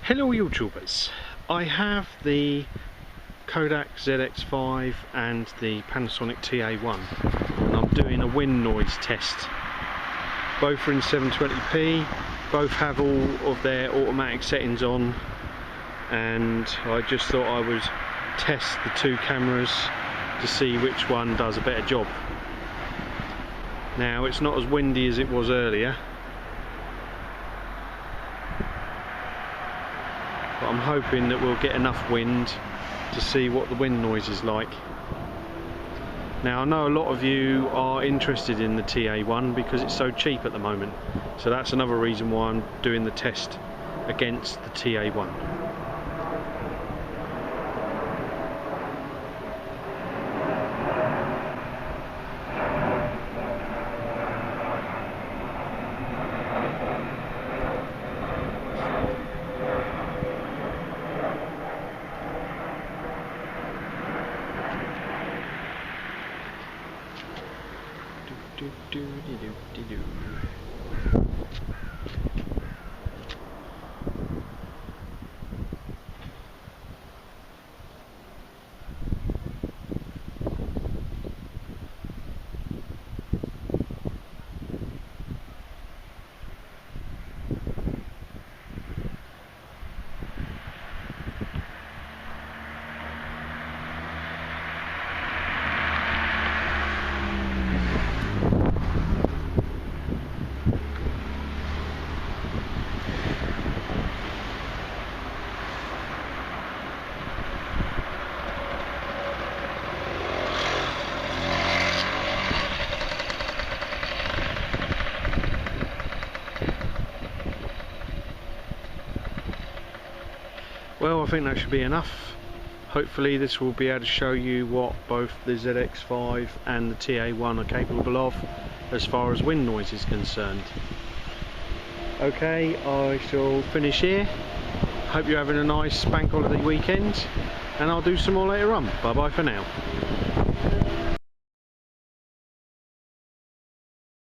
Hello YouTubers, I have the Kodak ZX5 and the Panasonic TA1 and I'm doing a wind noise test. Both are in 720p, both have all of their automatic settings on, and I just thought I would test the two cameras to see which one does a better job. Now it's not as windy as it was earlier, but I'm hoping that we'll get enough wind to see what the wind noise is like. Now I know a lot of you are interested in the TA1 because it's so cheap at the moment, so that's another reason why I'm doing the test against the TA1. Well, I think that should be enough. Hopefully this will be able to show you what both the ZX5 and the TA1 are capable of as far as wind noise is concerned. Okay, I shall finish here. Hope you're having a nice bank holiday weekend, and I'll do some more later on. Bye bye for now.